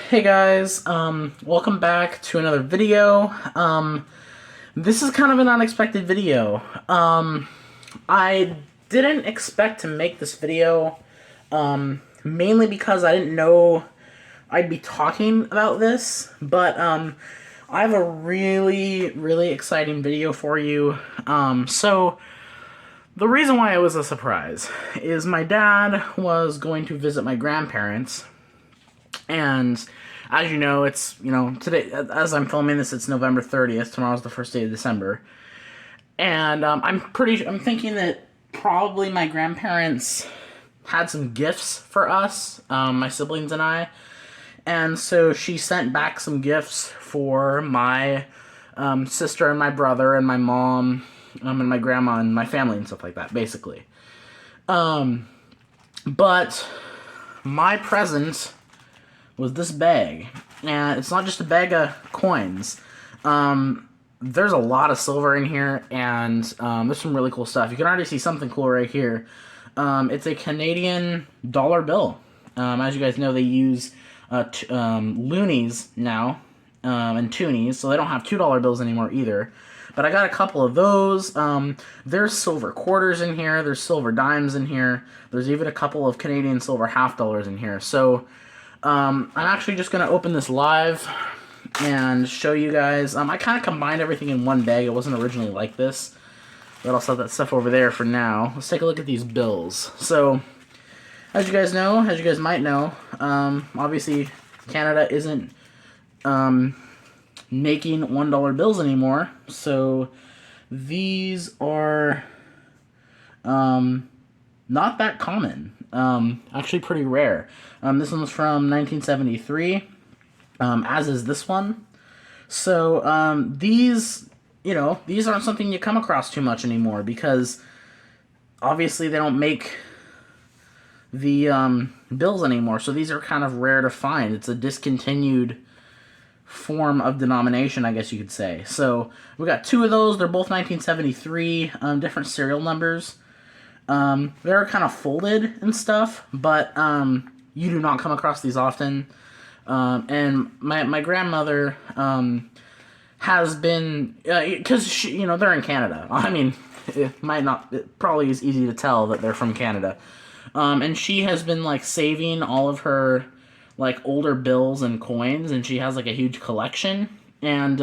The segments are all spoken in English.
Hey guys, welcome back to another video. This is kind of an unexpected video. I didn't expect to make this video, mainly because I didn't know I'd be talking about this, but, I have a really exciting video for you. So, the reason why it was a surprise is my dad was going to visit my grandparents, and as you know, today, as I'm filming this, it's November 30th. Tomorrow's the first day of December. And I'm thinking that probably my grandparents had some gifts for us, my siblings and I. And so she sent back some gifts for my sister and my brother and my mom, and my grandma and my family and stuff like that, basically. But my present was this bag. And it's not just a bag of coins. There's a lot of silver in here, and there's some really cool stuff. You can already see something cool right here. It's a Canadian dollar bill. As you guys know, they use loonies now, and toonies, so they don't have $2 bills anymore either. But I got a couple of those. There's silver quarters in here. There's silver dimes in here. There's even a couple of Canadian silver half dollars in here. So I'm actually just going to open this live and show you guys. I kind of combined everything in one bag. It wasn't originally like this, but I'll set that stuff over there for now. Let's take a look at these bills. So, as you guys might know, obviously Canada isn't making $1 bills anymore, so these are not that common. Actually pretty rare. This one's from 1973, as is this one. So, these aren't something you come across too much anymore, because obviously they don't make the bills anymore, so these are kind of rare to find. It's a discontinued form of denomination, I guess you could say. So, we got two of those. They're both 1973, different serial numbers. They're kind of folded and stuff, but you do not come across these often. And my grandmother has been, because they're in Canada. I mean, it probably is easy to tell that they're from Canada. And she has been like saving all of her like older bills and coins, and she has like a huge collection. And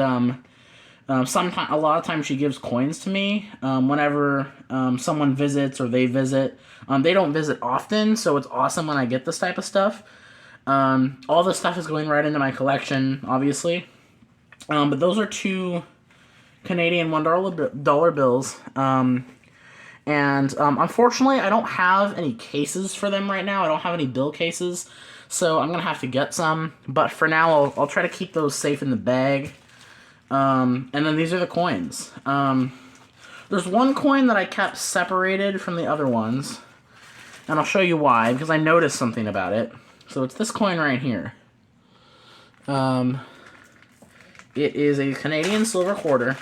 sometimes, a lot of times, she gives coins to me whenever someone visits or they visit. They don't visit often, so it's awesome when I get this type of stuff. All this stuff is going right into my collection, obviously. But those are two Canadian $1 bills. And unfortunately, I don't have any cases for them right now. I don't have any bill cases, so I'm going to have to get some. But for now, I'll try to keep those safe in the bag. And then these are the coins. There's one coin that I kept separated from the other ones, and I'll show you why, because I noticed something about it. So it's this coin right here. It is a Canadian silver quarter,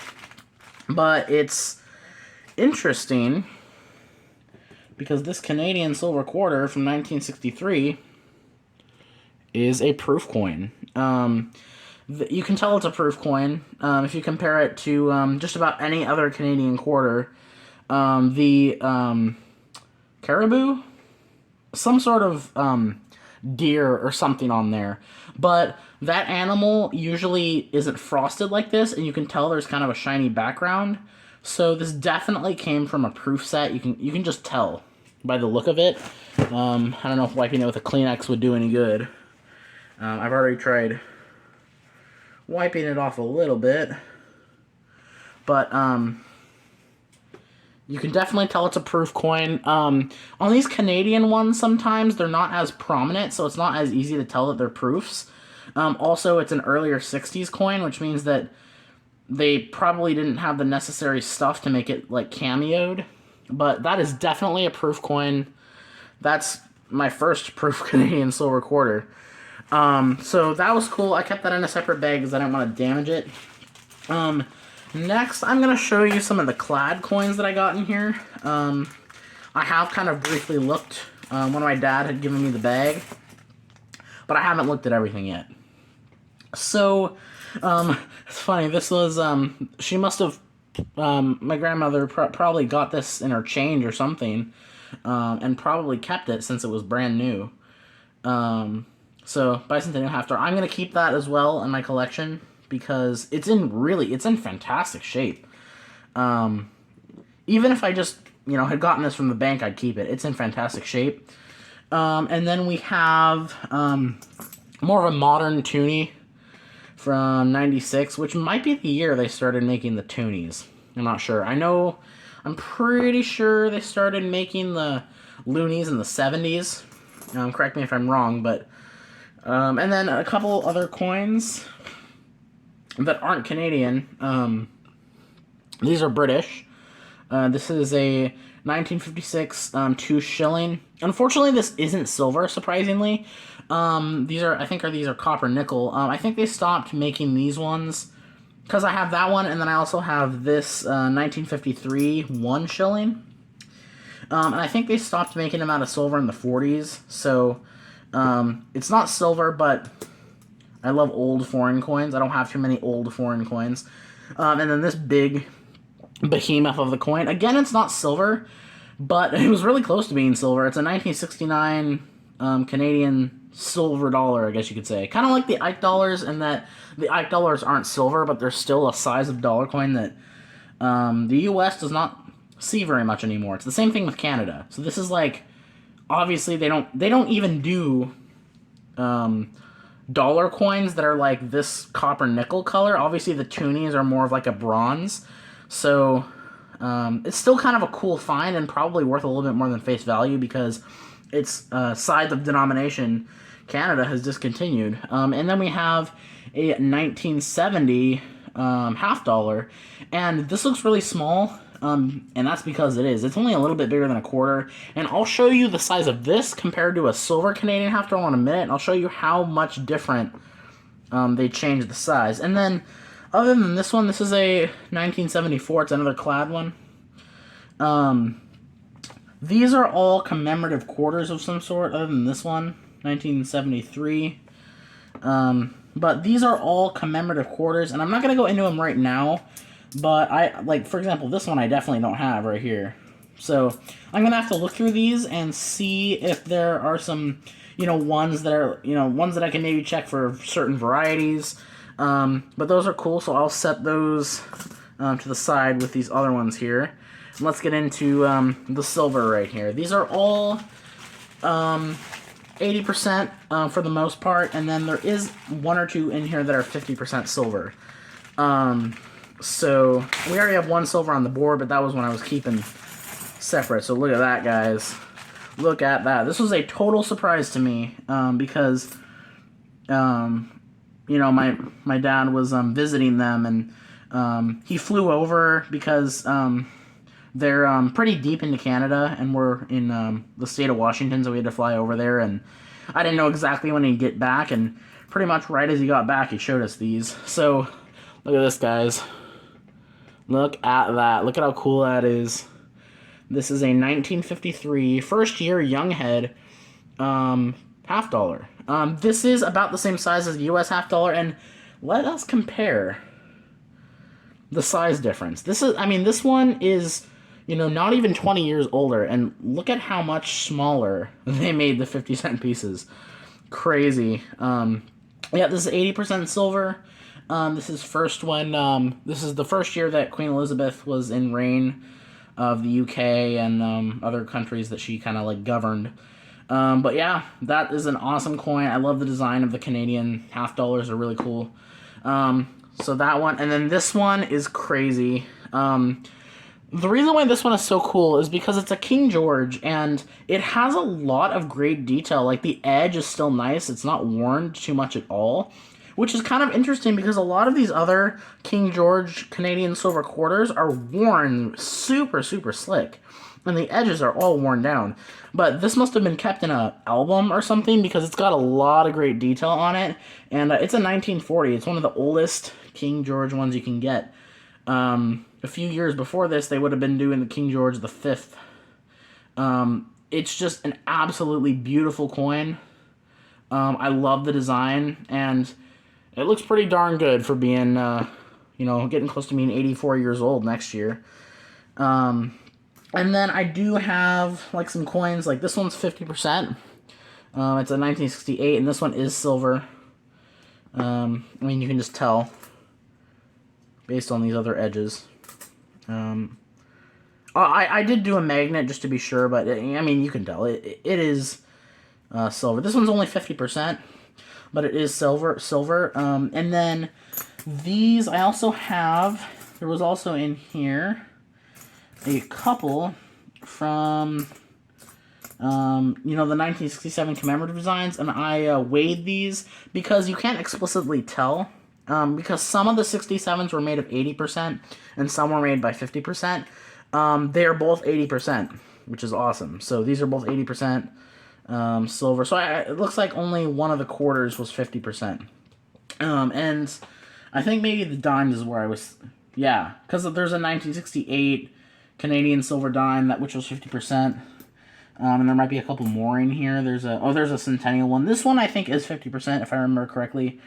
but it's interesting because this Canadian silver quarter from 1963 is a proof coin. You can tell it's a proof coin if you compare it to just about any other Canadian quarter. The caribou, some sort of deer or something on there, but that animal usually isn't frosted like this, and you can tell there's kind of a shiny background. So this definitely came from a proof set. You can just tell by the look of it. I don't know if wiping it with a Kleenex would do any good. I've already tried wiping it off a little bit, but you can definitely tell it's a proof coin. On these Canadian ones, sometimes they're not as prominent, so it's not as easy to tell that they're proofs. Also, it's an earlier 60s coin, which means that they probably didn't have the necessary stuff to make it, like, cameoed. But that is definitely a proof coin. That's my first proof Canadian silver quarter. So that was cool. I kept that in a separate bag because I didn't want to damage it. Next, I'm going to show you some of the clad coins that I got in here. I have kind of briefly looked when my dad had given me the bag, but I haven't looked at everything yet. So, it's funny. This was she must have my grandmother probably got this in her change or something, and probably kept it since it was brand new. So bicentennial half dollar. I'm gonna keep that as well in my collection because it's in fantastic shape. Even if I just had gotten this from the bank, I'd keep it. It's in fantastic shape. And then we have more of a modern toonie from '96, which might be the year they started making the toonies. I'm not sure. I'm pretty sure they started making the loonies in the '70s. Correct me if I'm wrong, but and then a couple other coins that aren't Canadian. These are British. This is a 1956 2 shilling. Unfortunately, this isn't silver. Surprisingly, these are copper nickel. I think they stopped making these ones because I have that one, and then I also have this 1953 1 shilling. And I think they stopped making them out of silver in the 40s. So it's not silver, but I love old foreign coins. I don't have too many old foreign coins. And then this big behemoth of the coin. Again, it's not silver, but it was really close to being silver. It's a 1969 Canadian silver dollar, I guess you could say. Kind of like the Ike dollars, in that the Ike dollars aren't silver, but they're still a size of dollar coin that the U.S. does not see very much anymore. It's the same thing with Canada. So this is like, obviously they don't even do dollar coins that are like this copper nickel color. Obviously the toonies are more of like a bronze. So it's still kind of a cool find and probably worth a little bit more than face value because its size of denomination Canada has discontinued. And then we have a 1970 half dollar, and this looks really small, and that's because it is. It's only a little bit bigger than a quarter, and I'll show you the size of this compared to a silver Canadian half dollar in a minute, and I'll show you how much different they changed the size. And then, other than this one, this is a 1974. It's another clad one. These are all commemorative quarters of some sort, other than this one, 1973. But these are all commemorative quarters, and I'm not going to go into them right now, but for example, this one I definitely don't have right here. So I'm going to have to look through these and see if there are some, ones that are, ones that I can maybe check for certain varieties. But those are cool, so I'll set those to the side with these other ones here. And let's get into the silver right here. These are all 80% for the most part, and then there is one or two in here that are 50% silver. So we already have one silver on the board, but that was when I was keeping separate. So look at that, guys. Look at that. This was a total surprise to me because my dad was visiting them, and he flew over because they're pretty deep into Canada, and we're in the state of Washington, so we had to fly over there, and I didn't know exactly when he'd get back, and pretty much right as he got back, he showed us these. So, look at this, guys. Look at that. Look at how cool that is. This is a 1953 first-year Younghead half dollar. This is about the same size as the U.S. half dollar, and let us compare the size difference. This one is, not even 20 years older, and look at how much smaller they made the 50-cent pieces. Crazy. Yeah, this is 80% silver. This is this is the first year that Queen Elizabeth was in reign of the UK and other countries that she kind of governed. But yeah, that is an awesome coin. I love the design of the Canadian half dollars. They're really cool. So that one, and then this one is crazy. The reason why this one is so cool is because it's a King George, and it has a lot of great detail. Like, the edge is still nice. It's not worn too much at all, which is kind of interesting because a lot of these other King George Canadian silver quarters are worn super, super slick, and the edges are all worn down. But this must have been kept in an album or something because it's got a lot of great detail on it, and it's a 1940. It's one of the oldest King George ones you can get. A few years before this, they would have been doing the King George V. It's just an absolutely beautiful coin. I love the design, and it looks pretty darn good for being, you know, getting close to being 84 years old next year. And then I do have, like, some coins. Like, this one's 50%. It's a 1968, and this one is silver. I mean, you can just tell based on these other edges. I did do a magnet just to be sure, but, I mean, you can tell. It is silver. This one's only 50%, but it is silver. And then these I also have, there was also in here a couple from, you know, the 1967 commemorative designs, and I weighed these because you can't explicitly tell, because some of the 67s were made of 80% and some were made by 50%. They are both 80%, which is awesome. So these are both 80% silver. So it looks like only one of the quarters was 50%. And I think maybe the dimes is where I was, yeah, because there's a 1968 Canadian silver dime which was 50%. And there might be a couple more in here. There's a Centennial one. This one I think is 50% if I remember correctly.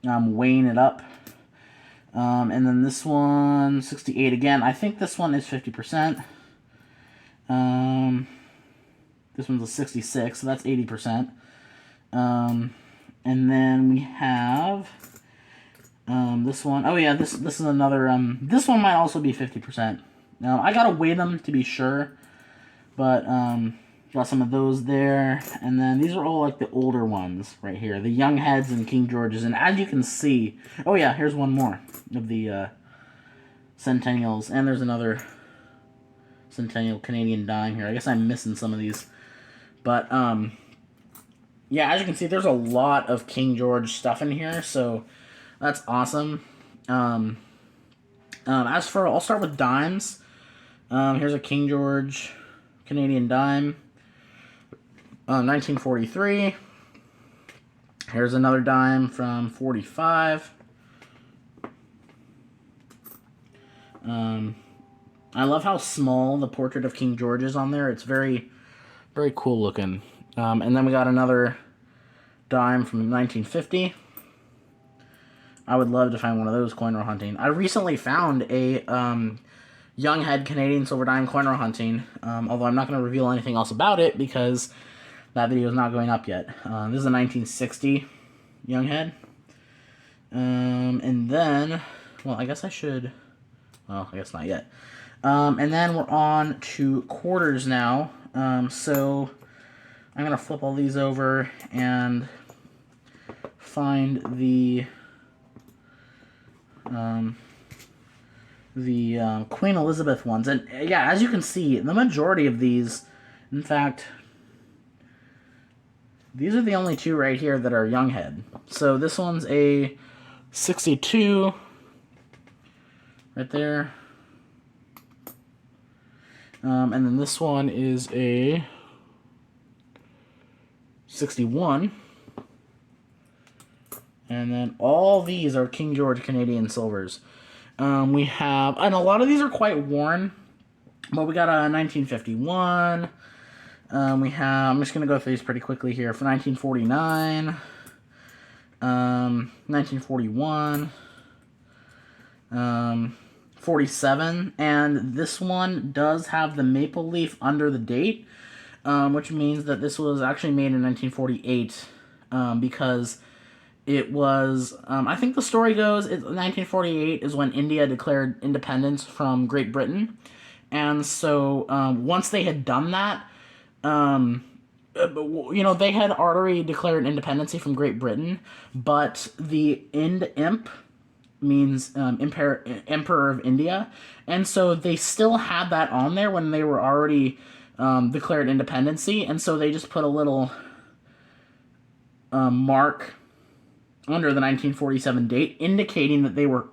Weighing it up. And then this one, 68 again. I think this one is 50%. This one's a 66, so that's 80%. And then we have this one. Oh yeah, this is another. This one might also be 50%. I gotta weigh them to be sure, but got some of those there, and then these are all like the older ones right here, the Young Heads and King Georges. And as you can see, oh yeah, here's one more of the Centennials, and there's another Centennial Canadian dime here. I guess I'm missing some of these, but yeah, as you can see, there's a lot of King George stuff in here, so that's awesome. As for, I'll start with dimes. Here's a King George Canadian dime, 1943. Here's another dime from 45. I love how small the portrait of King George is on there. It's very, very cool looking. And then we got another dime from 1950. I would love to find one of those coin roll hunting. I recently found a Young Head Canadian silver dime coin roll hunting, although I'm not going to reveal anything else about it because that video is not going up yet. This is a 1960 Young Head. And then, well, I guess I should, well, I guess not yet. And then we're on to quarters now. So I'm going to flip all these over and find the Queen Elizabeth ones. And yeah, as you can see, the majority of these, in fact, these are the only two right here that are Young Head. So this one's a 62 right there. And then this one is a 61. And then all these are King George Canadian silvers. We have, and a lot of these are quite worn, but we got a 1951. We have, I'm just going to go through these pretty quickly here. For 1949, 1941, 47, and this one does have the maple leaf under the date, which means that this was actually made in 1948, because it was, I think the story goes, 1948 is when India declared independence from Great Britain, and so once they had done that, you know, they had already declared independency from Great Britain, but the imp means Emperor of India, and so they still had that on there when they were already declared independency, and so they just put a little mark under the 1947 date, indicating that they were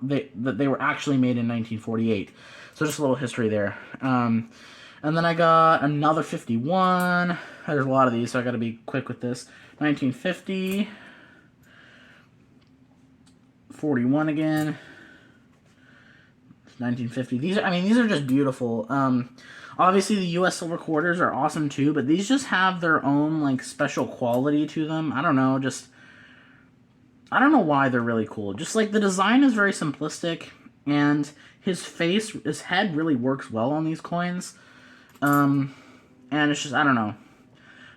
actually made in 1948. So just a little history there. And then I got another 51. There's a lot of these, so I got to be quick with this. 1950. 41 again. 1950. These are, I mean, these are just beautiful. Obviously, the U.S. silver quarters are awesome too, but these just have their own like special quality to them. I don't know, just I don't know why they're really cool. Just like the design is very simplistic, and his head really works well on these coins. And it's just, I don't know.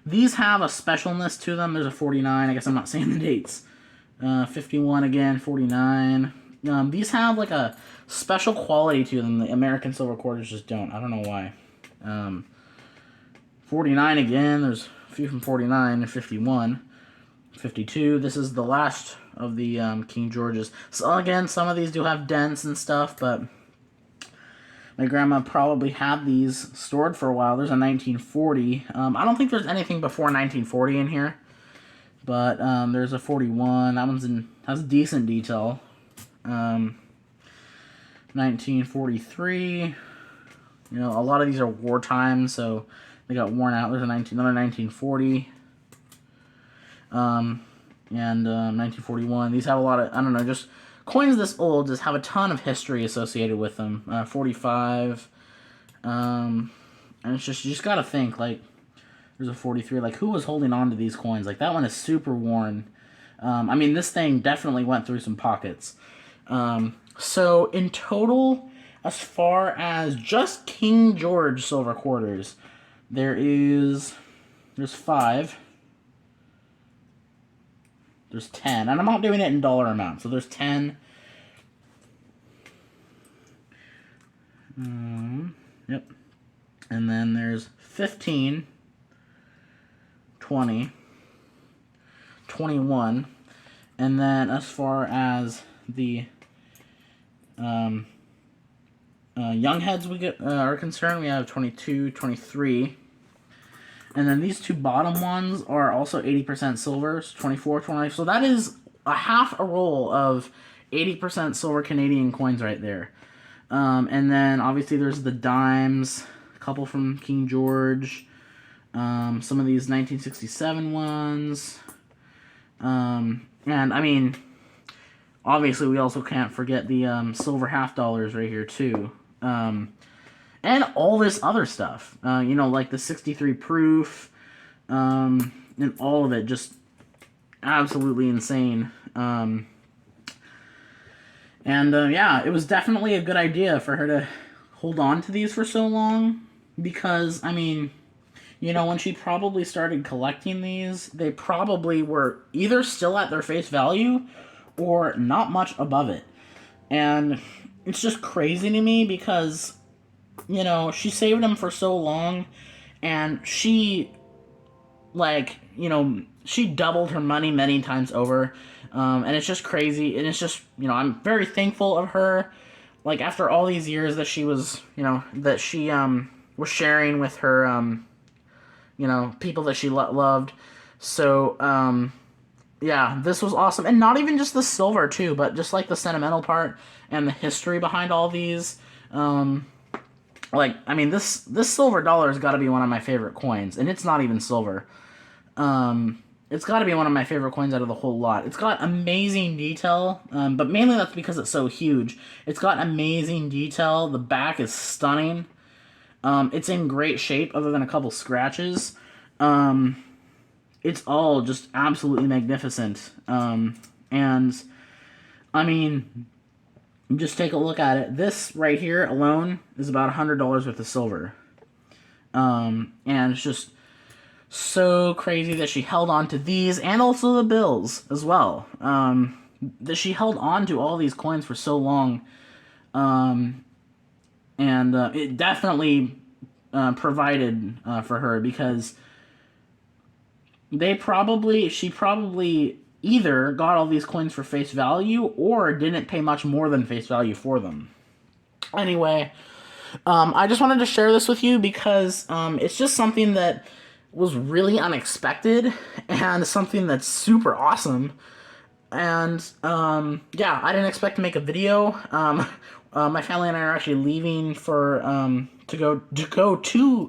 These have a specialness to them. There's a 49. I guess I'm not saying the dates. 51 again, 49. These have like a special quality to them. The American silver quarters just don't. I don't know why. 49 again. There's a few from 49 and 51. 52. This is the last of the King Georges. So again, some of these do have dents and stuff, but my grandma probably had these stored for a while. There's a 1940. I don't think there's anything before 1940 in here, but there's a 41. That has decent detail. 1943. You know, a lot of these are wartime, so they got worn out. There's another 1940. And 1941. These have a lot of, I don't know, just coins this old just have a ton of history associated with them. 45. And it's just, you just gotta think, like, there's a 43. Like, who was holding on to these coins? Like, that one is super worn. I mean, this thing definitely went through some pockets. So, in total, as far as just King George silver quarters, there's 5. There's 10, and I'm not doing it in dollar amount, so there's 10. Yep. And then there's 15, 20, 21, and then as far as the young heads are concerned, we have 22, 23. And then these two bottom ones are also 80% silver, so 24, 20. So that is a half a roll of 80% silver Canadian coins right there. And then obviously there's the dimes, a couple from King George, some of these 1967 ones. And I mean, obviously we also can't forget the silver half dollars right here too. And all this other stuff, you know, like the 63 proof, and all of it, just absolutely insane. Yeah, it was definitely a good idea for her to hold on to these for so long, because, I mean, you know, when she probably started collecting these, they probably were either still at their face value or not much above it. And it's just crazy to me because, you know, she saved them for so long, and she, like, you know, she doubled her money many times over, and it's just crazy, and it's just, you know, I'm very thankful of her, like, after all these years that she was, you know, that she, was sharing with her, you know, people that she loved, so, yeah, this was awesome, and not even just the silver, too, but just, like, the sentimental part, and the history behind all these, like, I mean, this silver dollar has got to be one of my favorite coins, and it's not even silver. It's got to be one of my favorite coins out of the whole lot. It's got amazing detail, but mainly that's because it's so huge. It's got amazing detail. The back is stunning. It's in great shape, other than a couple scratches. It's all just absolutely magnificent. And, I mean, just take a look at it. This right here alone is about $100 worth of silver. And it's just so crazy that she held on to these, and also the bills as well. That she held on to all these coins for so long. And it definitely provided for her, because she probably either got all these coins for face value or didn't pay much more than face value for them. Anyway, I just wanted to share this with you because it's just something that was really unexpected and something that's super awesome. And yeah, I didn't expect to make a video. My family and I are actually leaving for to go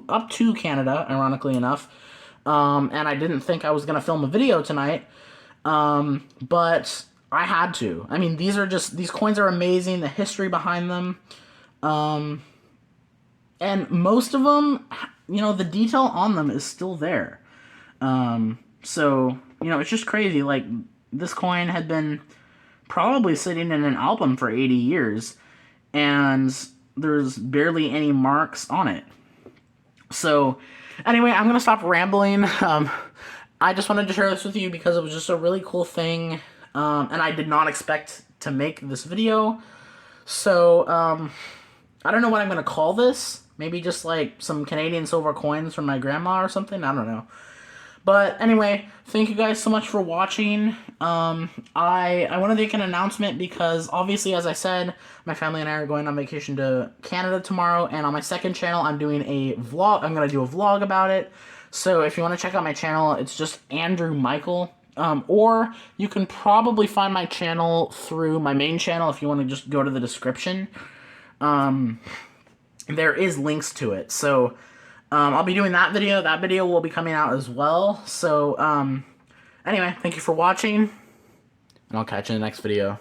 up to Canada, ironically enough. And I didn't think I was gonna film a video tonight. But I had to. I mean, these coins are amazing, the history behind them. And most of them, you know, the detail on them is still there. So, you know, it's just crazy. Like, this coin had been probably sitting in an album for 80 years, and there's barely any marks on it. So, anyway, I'm going to stop rambling. I just wanted to share this with you because it was just a really cool thing, and I did not expect to make this video. So, I don't know what I'm going to call this. Maybe just like some Canadian silver coins from my grandma or something. I don't know. But anyway, thank you guys so much for watching. I want to make an announcement because obviously, as I said, my family and I are going on vacation to Canada tomorrow, and on my second channel, I'm doing a vlog. I'm going to do a vlog about it. So if you want to check out my channel, it's just Andrew Michael. Or you can probably find my channel through my main channel if you want to just go to the description. There is links to it. So I'll be doing that video. That video will be coming out as well. So anyway, thank you for watching, and I'll catch you in the next video.